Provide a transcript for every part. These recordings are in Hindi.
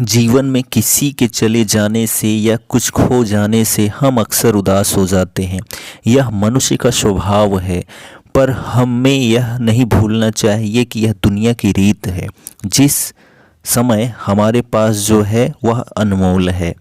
जीवन में किसी के चले जाने से या कुछ खो जाने से हम अक्सर उदास हो जाते हैं। यह मनुष्य का स्वभाव है, पर हमें यह नहीं भूलना चाहिए कि यह दुनिया की रीत है। जिस समय हमारे पास जो है वह अनमोल है।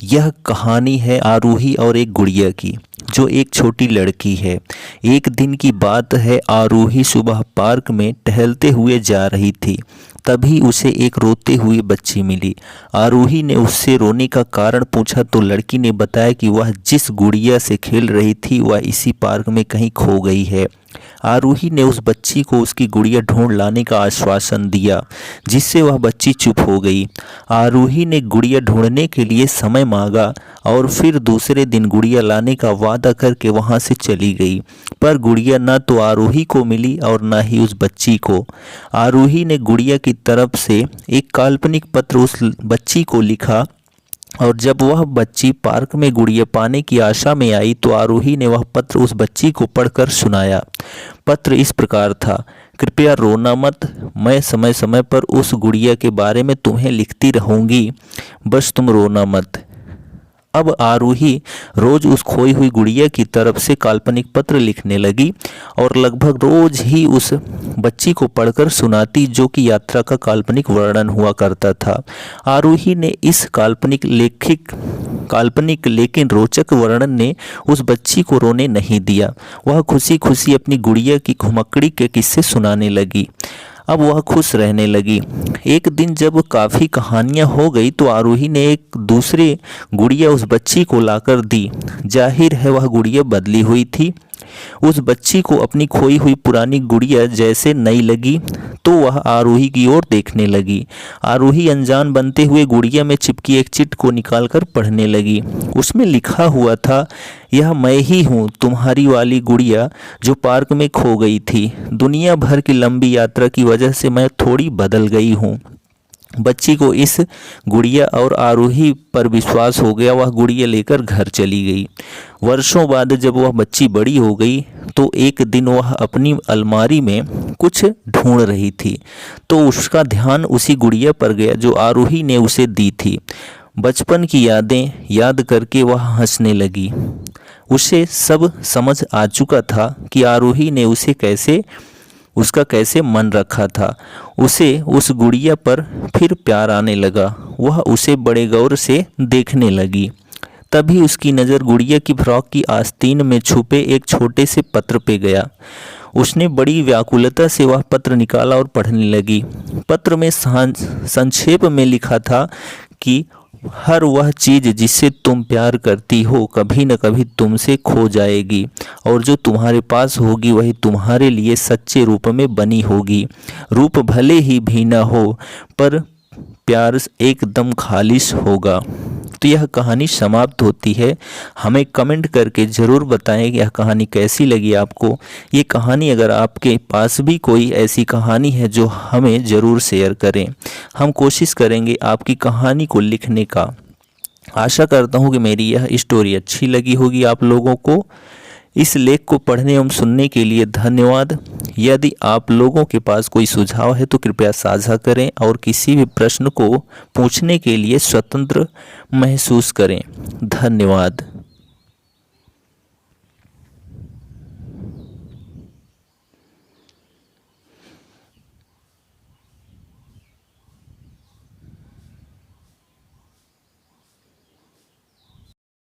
यह कहानी है आरूही और एक गुड़िया की, जो एक छोटी लड़की है। एक दिन की बात है, आरूही सुबह पार्क में टहलते हुए जा रही थी। तभी उसे एक रोते हुई बच्ची मिली। आरूही ने उससे रोने का कारण पूछा तो लड़की ने बताया कि वह जिस गुड़िया से खेल रही थी वह इसी पार्क में कहीं खो गई है। आरूही ने उस बच्ची को उसकी गुड़िया ढूंढ लाने का आश्वासन दिया, जिससे वह बच्ची चुप हो गई। आरूही ने गुड़िया ढूंढने के लिए समय मांगा और फिर दूसरे दिन गुड़िया लाने का वादा करके वहां से चली गई। पर गुड़िया न तो आरूही को मिली और न ही उस बच्ची को। आरूही ने गुड़िया की तरफ से एक काल्पनिक पत्र उस बच्ची को लिखा और जब वह बच्ची पार्क में गुड़िया पाने की आशा में आई तो आरूही ने वह पत्र उस बच्ची को पढ़कर सुनाया। पत्र इस प्रकार था, कृपया रोना मत, मैं समय समय पर उस गुड़िया के बारे में तुम्हें लिखती रहूंगी, बस तुम रोना मत। अब आरूही रोज उस खोई हुई गुड़िया की तरफ से काल्पनिक पत्र लिखने लगी और लगभग रोज ही उस बच्ची को पढ़कर सुनाती, जो कि यात्रा का काल्पनिक वर्णन हुआ करता था। आरूही ने इस काल्पनिक लेकिन रोचक वर्णन ने उस बच्ची को रोने नहीं दिया। वह खुशी खुशी अपनी गुड़िया की घुमक्कड़ी के किस्से सुनाने लगी। अब वह खुश रहने लगी। एक दिन जब काफ़ी कहानियाँ हो गई तो आरूही ने एक दूसरी गुड़िया उस बच्ची को लाकर दी। जाहिर है वह गुड़िया बदली हुई थी। उस बच्ची को अपनी खोई हुई पुरानी गुड़िया जैसे नई लगी तो वह आरूही की ओर देखने लगी। आरूही अनजान बनते हुए गुड़िया में चिपकी एक चिट को निकालकर पढ़ने लगी। उसमें लिखा हुआ था, यह मैं ही हूँ, तुम्हारी वाली गुड़िया जो पार्क में खो गई थी। दुनिया भर की लंबी यात्रा की वजह से मैं थोड़ी बदल गई हूँ। बच्ची को इस गुड़िया और आरूही पर विश्वास हो गया। वह गुड़िया लेकर घर चली गई। वर्षों बाद जब वह बच्ची बड़ी हो गई तो एक दिन वह अपनी अलमारी में कुछ ढूंढ रही थी तो उसका ध्यान उसी गुड़िया पर गया जो आरूही ने उसे दी थी। बचपन की यादें याद करके वह हंसने लगी। उसे सब समझ आ चुका था कि आरूही ने उसका कैसे मन रखा था। उसे उस गुड़िया पर फिर प्यार आने लगा। वह उसे बड़े गौर से देखने लगी। तभी उसकी नज़र गुड़िया की फ्रॉक की आस्तीन में छुपे एक छोटे से पत्र पे गया। उसने बड़ी व्याकुलता से वह पत्र निकाला और पढ़ने लगी। पत्र में संक्षेप में लिखा था कि हर वह चीज़ जिससे तुम प्यार करती हो कभी न कभी तुमसे खो जाएगी और जो तुम्हारे पास होगी वही तुम्हारे लिए सच्चे रूप में बनी होगी। रूप भले ही भीना हो पर प्यार एकदम खालिश होगा। तो यह कहानी समाप्त होती है। हमें कमेंट करके ज़रूर बताएं कि यह कहानी कैसी लगी आपको। ये कहानी अगर आपके पास भी कोई ऐसी कहानी है जो हमें ज़रूर शेयर करें। हम कोशिश करेंगे आपकी कहानी को लिखने का। आशा करता हूँ कि मेरी यह स्टोरी अच्छी लगी होगी आप लोगों को। इस लेख को पढ़ने एवं सुनने के लिए धन्यवाद। यदि आप लोगों के पास कोई सुझाव है तो कृपया साझा करें और किसी भी प्रश्न को पूछने के लिए स्वतंत्र महसूस करें। धन्यवाद।